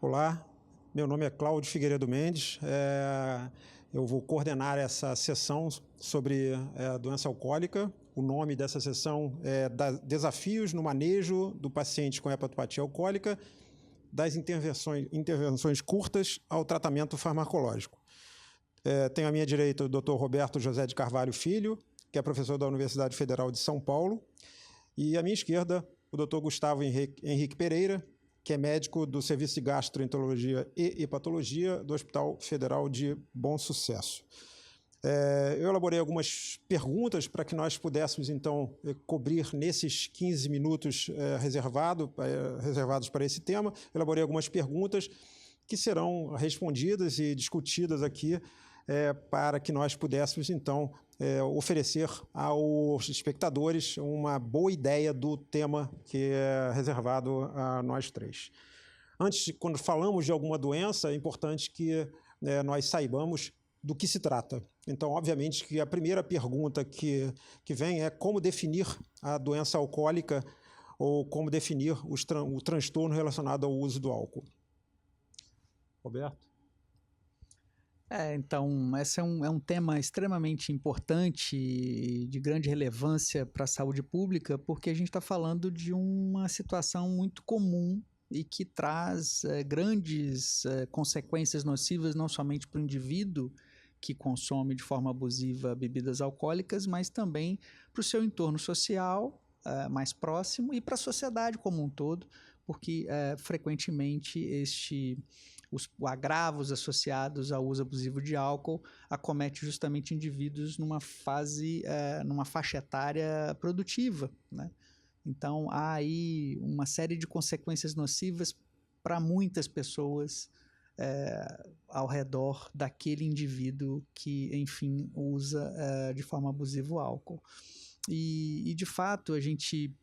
Olá, meu nome é Cláudio Figueiredo Mendes. Eu vou coordenar essa sessão sobre a doença alcoólica. O nome dessa sessão é Desafios no manejo do paciente com hepatopatia alcoólica, das intervenções curtas ao tratamento farmacológico. Tenho à minha direita o Dr. Roberto José de Carvalho Filho, que é professor da Universidade Federal de São Paulo, e à minha esquerda o Dr. Gustavo Henrique Pereira, que é médico do Serviço de Gastroenterologia e Hepatologia do Hospital Federal de Bom Sucesso. Eu elaborei algumas perguntas para que nós pudéssemos, então, cobrir nesses 15 minutos reservados para esse tema. Elaborei algumas perguntas que serão respondidas e discutidas aqui para que nós pudéssemos, então, oferecer aos espectadores uma boa ideia do tema que é reservado a nós três. Antes, quando falamos de alguma doença, é importante que nós saibamos do que se trata. Então, obviamente, que a primeira pergunta que vem é como definir a doença alcoólica ou como definir o transtorno relacionado ao uso do álcool. Roberto? Então, esse é um tema extremamente importante e de grande relevância para a saúde pública, porque a gente está falando de uma situação muito comum e que traz grandes consequências nocivas não somente para o indivíduo que consome de forma abusiva bebidas alcoólicas, mas também para o seu entorno social mais próximo e para a sociedade como um todo, porque frequentemente os agravos associados ao uso abusivo de álcool acomete justamente indivíduos numa faixa etária produtiva, né? Então, há aí uma série de consequências nocivas para muitas pessoas ao redor daquele indivíduo que, enfim, usa de forma abusiva o álcool. E de fato, a gente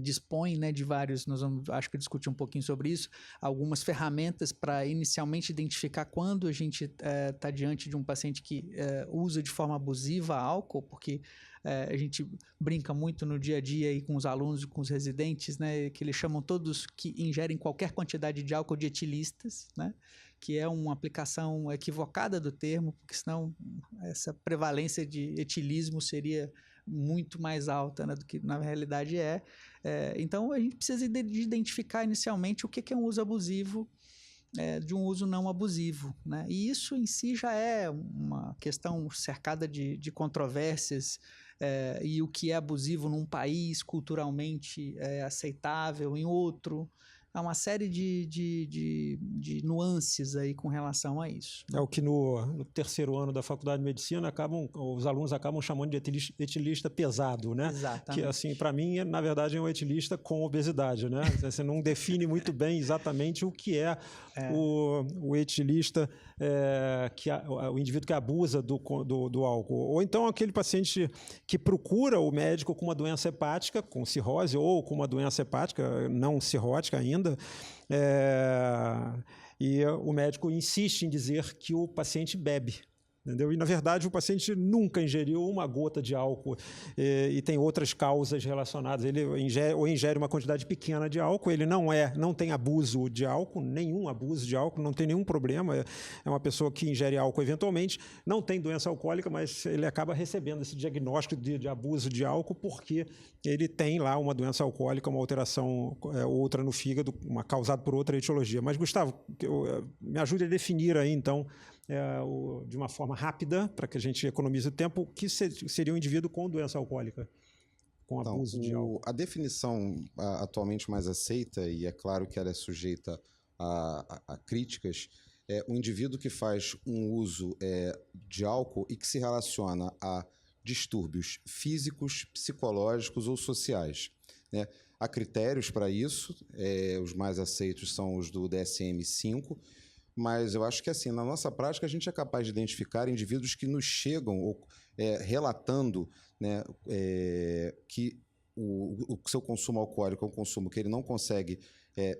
dispõe de vários, nós vamos, acho que discutir um pouquinho sobre isso, algumas ferramentas para inicialmente identificar quando a gente está diante de um paciente que usa de forma abusiva álcool, porque a gente brinca muito no dia a dia aí com os alunos e com os residentes, né, que eles chamam todos que ingerem qualquer quantidade de álcool de etilistas, né, que é uma aplicação equivocada do termo, porque senão essa prevalência de etilismo seria muito mais alta, né, do que na realidade é. Então a gente precisa identificar inicialmente o que é um uso abusivo de um uso não abusivo, né? E isso em si já é uma questão cercada de controvérsias, e o que é abusivo num país culturalmente aceitável em outro. Há uma série de nuances aí com relação a isso. É o que no terceiro ano da Faculdade de Medicina os alunos acabam chamando de etilista pesado, né? Exatamente. Que, assim, para mim, na verdade, é um etilista com obesidade, né? Você não define muito bem exatamente o que é o etilista, o indivíduo que abusa do álcool. Ou então aquele paciente que procura o médico com uma doença hepática, com cirrose, ou com uma doença hepática não cirrótica ainda, e o médico insiste em dizer que o paciente bebe. Entendeu? E, na verdade, o paciente nunca ingeriu uma gota de álcool e tem outras causas relacionadas. Ele ingere uma quantidade pequena de álcool, ele não tem abuso de álcool, nenhum abuso de álcool, não tem nenhum problema. É uma pessoa que ingere álcool eventualmente, não tem doença alcoólica, mas ele acaba recebendo esse diagnóstico de abuso de álcool porque ele tem lá uma doença alcoólica, uma alteração outra no fígado, causada por outra etiologia. Mas, Gustavo, me ajude a definir aí, então, de uma forma rápida, para que a gente economize o tempo, o que seria um indivíduo com doença alcoólica, com abuso de álcool? A definição atualmente mais aceita, e é claro que ela é sujeita a críticas, é o indivíduo que faz um uso de álcool e que se relaciona a distúrbios físicos, psicológicos ou sociais, né? Há critérios para isso, os mais aceitos são os do DSM-5, mas eu acho que, assim, na nossa prática, a gente é capaz de identificar indivíduos que nos chegam relatando, né, que o seu consumo alcoólico é um consumo que ele não consegue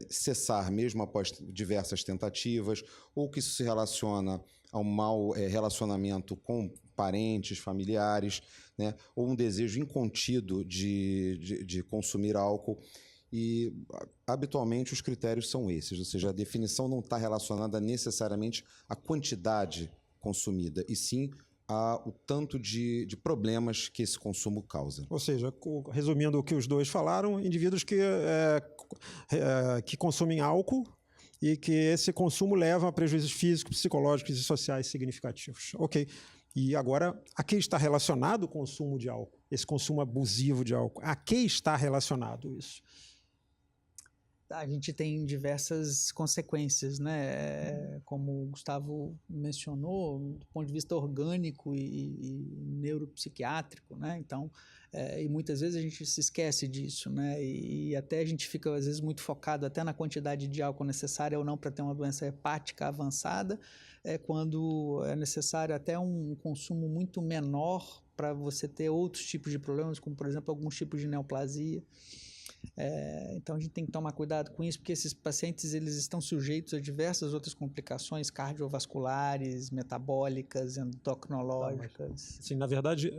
cessar mesmo após diversas tentativas, ou que isso se relaciona a um mau relacionamento com parentes, familiares, né, ou um desejo incontido de consumir álcool. e habitualmente os critérios são esses, ou seja, a definição não está relacionada necessariamente à quantidade consumida, e sim o tanto de problemas que esse consumo causa. Ou seja, resumindo o que os dois falaram, indivíduos que consumem álcool e que esse consumo leva a prejuízos físicos, psicológicos e sociais significativos. Ok. E agora, a que está relacionado o consumo de álcool? Esse consumo abusivo de álcool? A que está relacionado isso? A gente tem diversas consequências, né? Como o Gustavo mencionou, do ponto de vista orgânico e neuropsiquiátrico, né? Então, e muitas vezes a gente se esquece disso, né? E até a gente fica, às vezes, muito focado até na quantidade de álcool necessária ou não para ter uma doença hepática avançada, quando é necessário até um consumo muito menor para você ter outros tipos de problemas, como, por exemplo, alguns tipos de neoplasia. Então a gente tem que tomar cuidado com isso, porque esses pacientes eles estão sujeitos a diversas outras complicações cardiovasculares, metabólicas, endocrinológicas. Sim, na verdade,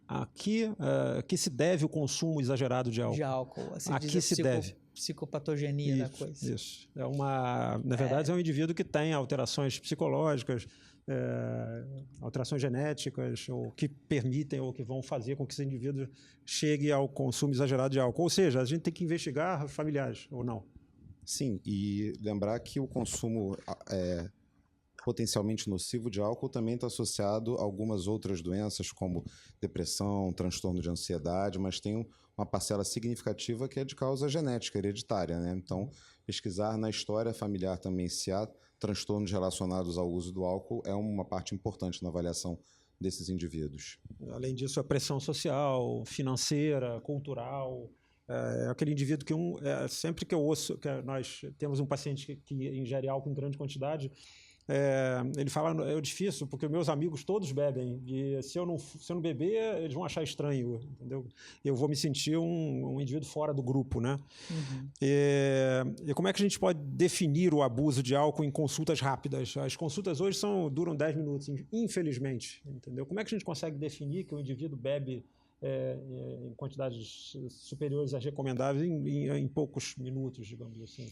a que se deve o consumo exagerado de álcool? De álcool. A que se deve? Psicopatogenia da coisa. Isso. Na verdade, é um indivíduo que tem alterações psicológicas, alterações genéticas, ou que permitem ou que vão fazer com que esse indivíduo chegue ao consumo exagerado de álcool. Ou seja, a gente tem que investigar os familiares, ou não? Sim, e lembrar que o consumo potencialmente nocivo de álcool também está associado a algumas outras doenças, como depressão, transtorno de ansiedade, mas tem uma parcela significativa que é de causa genética, hereditária, né? Então, pesquisar na história familiar também se há transtornos relacionados ao uso do álcool é uma parte importante na avaliação desses indivíduos. Além disso, a pressão social, financeira, cultural. Aquele indivíduo que sempre que eu ouço, que nós temos um paciente que ingere álcool em grande quantidade, ele fala, é difícil, porque meus amigos todos bebem, e se eu não beber, eles vão achar estranho, entendeu? Eu vou me sentir um indivíduo fora do grupo, né? Uhum. E como é que a gente pode definir o abuso de álcool em consultas rápidas? As consultas hoje duram 10 minutos, infelizmente, entendeu? Como é que a gente consegue definir que o indivíduo bebe em quantidades superiores às recomendáveis em poucos minutos, digamos assim?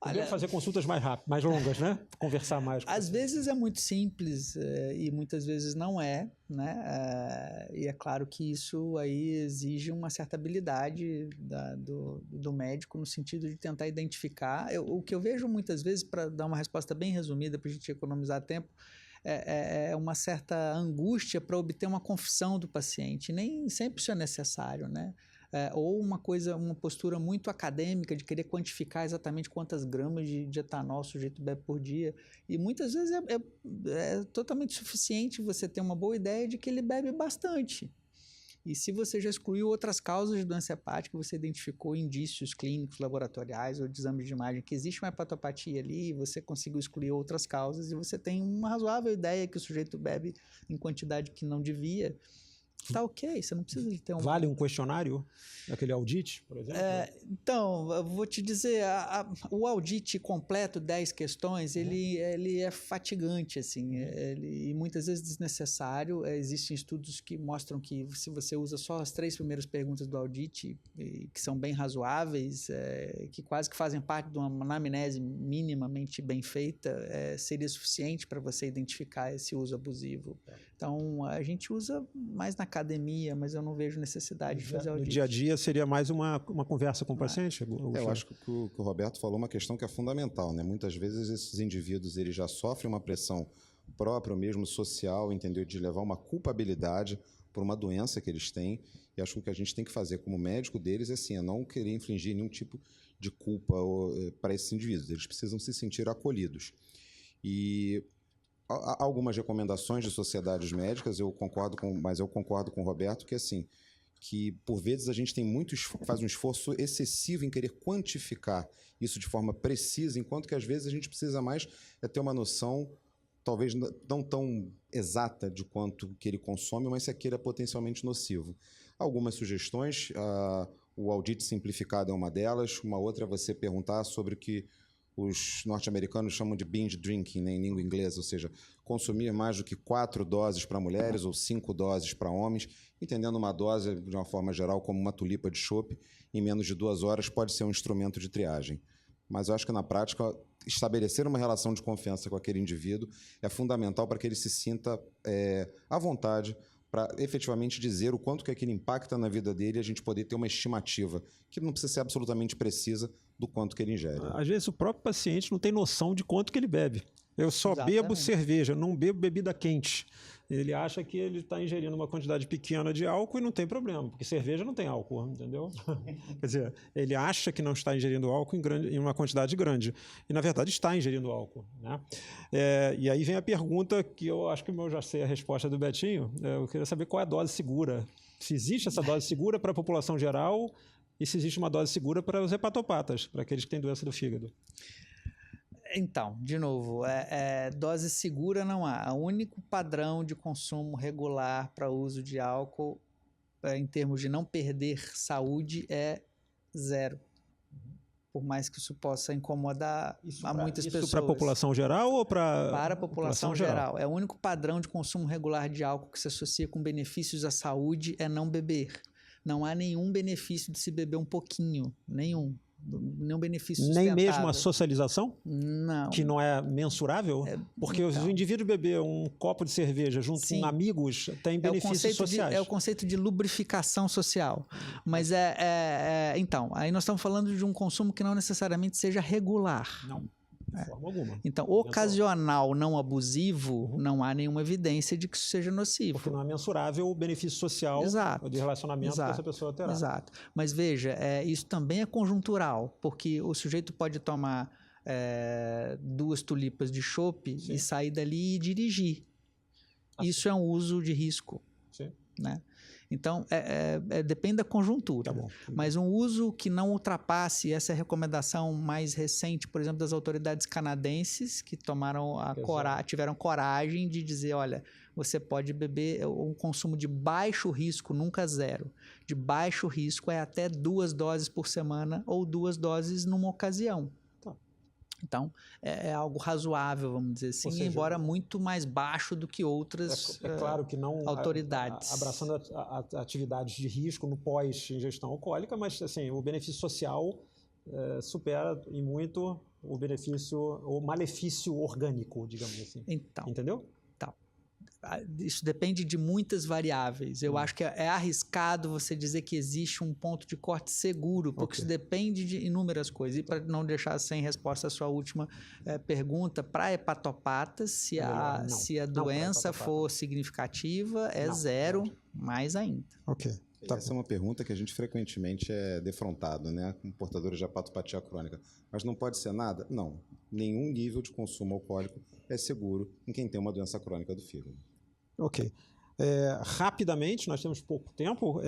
Podemos fazer consultas mais rápidas, mais longas, né? Conversar mais. Às vezes é muito simples e muitas vezes não é, né? E é claro que isso aí exige uma certa habilidade do médico no sentido de tentar identificar. O que eu vejo muitas vezes, para dar uma resposta bem resumida para a gente economizar tempo, é uma certa angústia para obter uma confissão do paciente. Nem sempre isso é necessário, né? Ou uma postura muito acadêmica de querer quantificar exatamente quantas gramas de etanol o sujeito bebe por dia. E muitas vezes é totalmente suficiente você ter uma boa ideia de que ele bebe bastante. E se você já excluiu outras causas de doença hepática, você identificou indícios clínicos, laboratoriais ou de exame de imagem que existe uma hepatopatia ali, você conseguiu excluir outras causas e você tem uma razoável ideia que o sujeito bebe em quantidade que não devia, tá ok, você não precisa de ter um... Vale um questionário? Aquele audit, por exemplo? Então, eu vou te dizer, o audit completo, 10 questões, ele é fatigante, assim, e muitas vezes desnecessário. Existem estudos que mostram que se você usa só as 3 primeiras perguntas do audit, que são bem razoáveis, que quase que fazem parte de uma anamnese minimamente bem feita, seria suficiente para você identificar esse uso abusivo. Então, a gente usa mais na academia, mas eu não vejo necessidade de fazer audit. No dia a dia seria mais uma conversa com o paciente? Eu acho que o que o Roberto falou é uma questão que é fundamental, né? Muitas vezes esses indivíduos eles já sofrem uma pressão própria, mesmo social, entendeu? De levar uma culpabilidade por uma doença que eles têm. E acho que o que a gente tem que fazer como médico deles é não querer infligir nenhum tipo de culpa para esses indivíduos. Eles precisam se sentir acolhidos. E há algumas recomendações de sociedades médicas, mas eu concordo com o Roberto que por vezes a gente faz um esforço excessivo em querer quantificar isso de forma precisa, enquanto que às vezes a gente precisa mais ter uma noção, talvez não tão exata de quanto que ele consome, mas se aquele é potencialmente nocivo. Algumas sugestões, o audit simplificado é uma delas, uma outra é você perguntar sobre os norte-americanos chamam de binge drinking, né, em língua inglesa, ou seja, consumir mais do que 4 doses para mulheres ou 5 doses para homens, entendendo uma dose, de uma forma geral, como uma tulipa de chope, em menos de 2 horas pode ser um instrumento de triagem. Mas eu acho que, na prática, estabelecer uma relação de confiança com aquele indivíduo é fundamental para que ele se sinta à vontade para efetivamente dizer o quanto que aquilo impacta na vida dele e a gente poder ter uma estimativa, que não precisa ser absolutamente precisa, do quanto que ele ingere. Às vezes o próprio paciente não tem noção de quanto que ele bebe. Eu só bebo cerveja, não bebo bebida quente. Ele acha que ele está ingerindo uma quantidade pequena de álcool e não tem problema, porque cerveja não tem álcool, entendeu? Quer dizer, ele acha que não está ingerindo álcool em uma quantidade grande. E, na verdade, está ingerindo álcool, né? E aí vem a pergunta que eu acho que eu já sei a resposta do Betinho. Eu queria saber qual é a dose segura. Se existe essa dose segura para a população geral e se existe uma dose segura para os hepatopatas, para aqueles que têm doença do fígado. Então, de novo, dose segura não há. O único padrão de consumo regular para uso de álcool, em termos de não perder saúde, é 0. Por mais que isso possa incomodar a muitas pessoas. Isso para a população geral ou para... Para a população geral. É o único padrão de consumo regular de álcool que se associa com benefícios à saúde é não beber. Não há nenhum benefício de se beber um pouquinho, nenhum benefício sustentável. Nem mesmo a socialização? Não. Que não é mensurável? Porque então, se o indivíduo beber um copo de cerveja junto com amigos, tem benefícios sociais. É o conceito de lubrificação social. Mas então, aí nós estamos falando de um consumo que não necessariamente seja regular. Não. De forma alguma. Então, ocasional, não abusivo, não há nenhuma evidência de que isso seja nocivo. Porque não é mensurável o benefício social de relacionamento que essa pessoa terá. Exato. Mas veja, isso também é conjuntural, porque o sujeito pode tomar 2 tulipas de chope e sair dali e dirigir. Isso é um uso de risco. Sim. Né? Então, depende da conjuntura. Tá bom. Mas um uso que não ultrapasse, essa é a recomendação mais recente, por exemplo, das autoridades canadenses, que tiveram coragem de dizer, olha, você pode beber um consumo de baixo risco, nunca 0. De baixo risco é até 2 doses por semana ou 2 doses numa ocasião. Então, é algo razoável, vamos dizer assim, seja, embora muito mais baixo do que outras claro que não autoridades. Abraçando atividades de risco no pós-ingestão alcoólica, mas assim, o benefício social supera em muito o malefício orgânico, digamos assim. Então, entendeu? Isso depende de muitas variáveis. Eu acho que é arriscado você dizer que existe um ponto de corte seguro, porque isso depende de inúmeras coisas. E para não deixar sem resposta a sua última pergunta, para hepatopatas, se a doença for significativa, é 0, mais ainda. Ok. Essa é uma pergunta que a gente frequentemente é defrontado, né? Com portadores de hepatopatia crônica. Mas não pode ser nada? Não. Nenhum nível de consumo alcoólico é seguro em quem tem uma doença crônica do fígado. Ok. Rapidamente, nós temos pouco tempo,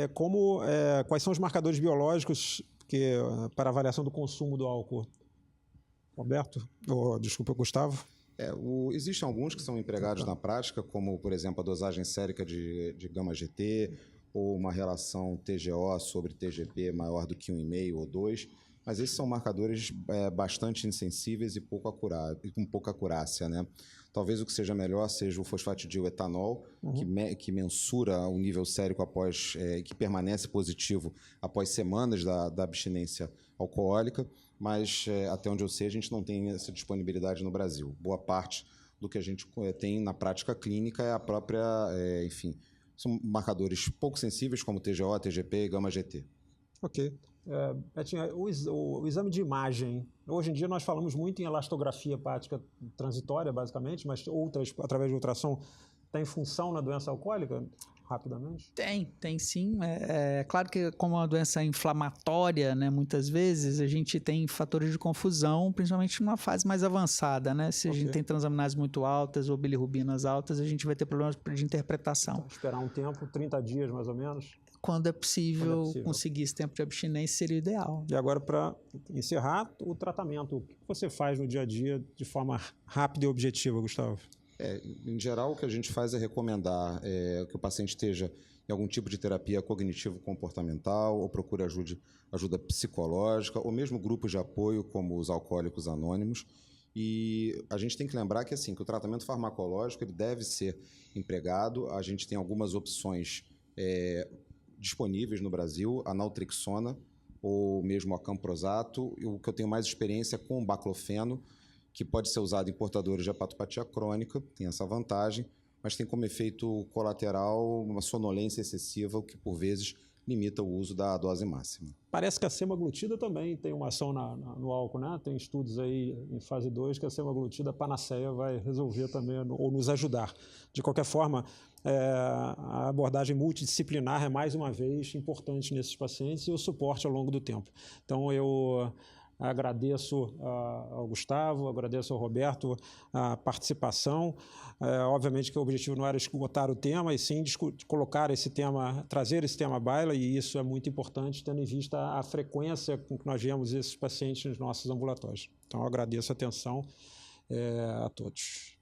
quais são os marcadores biológicos para avaliação do consumo do álcool? Roberto? Desculpa, Gustavo. Existem alguns que são empregados na prática, como, por exemplo, a dosagem sérica de gama-GT, ou uma relação TGO sobre TGP maior do que 1,5 ou 2, mas esses são marcadores bastante insensíveis e com pouca acurácia, né? Talvez o que seja melhor seja o fosfatidil-etanol, que mensura o nível sérico que permanece positivo após semanas da abstinência alcoólica, mas até onde eu sei a gente não tem essa disponibilidade no Brasil. Boa parte do que a gente tem na prática clínica é a própria, são marcadores pouco sensíveis, como TGO, TGP e gama-GT. Ok. Betinho, o exame de imagem, hoje em dia nós falamos muito em elastografia hepática transitória, basicamente, mas outras, através de ultrassom, tem função na doença alcoólica? Rapidamente? Tem sim. É claro que como uma doença inflamatória, né, muitas vezes a gente tem fatores de confusão, principalmente numa fase mais avançada, né? Se a gente tem transaminases muito altas ou bilirrubinas altas, a gente vai ter problemas de interpretação. Então, esperar um tempo, 30 dias mais ou menos? Quando é possível conseguir esse tempo de abstinência, seria o ideal. E agora, para encerrar, o tratamento. O que você faz no dia a dia de forma rápida e objetiva, Gustavo? Em geral, o que a gente faz é recomendar que o paciente esteja em algum tipo de terapia cognitivo-comportamental ou procure ajuda psicológica ou mesmo grupos de apoio, como os alcoólicos anônimos. E a gente tem que lembrar que, assim, que o tratamento farmacológico ele deve ser empregado. A gente tem algumas opções disponíveis no Brasil, a naltrexona ou mesmo a camprosato. O que eu tenho mais experiência é com o baclofeno, que pode ser usado em portadores de hepatopatia crônica, tem essa vantagem, mas tem como efeito colateral uma sonolência excessiva, o que por vezes limita o uso da dose máxima. Parece que a semaglutida também tem uma ação no álcool, né? Tem estudos aí em fase 2 que a semaglutida panaceia vai resolver também ou nos ajudar. De qualquer forma, a abordagem multidisciplinar é mais uma vez importante nesses pacientes e o suporte ao longo do tempo. Então eu agradeço ao Gustavo, agradeço ao Roberto a participação. Obviamente que o objetivo não era esgotar o tema, e sim colocar esse tema, trazer esse tema à baila, e isso é muito importante, tendo em vista a frequência com que nós vemos esses pacientes nos nossos ambulatórios. Então, eu agradeço a atenção a todos.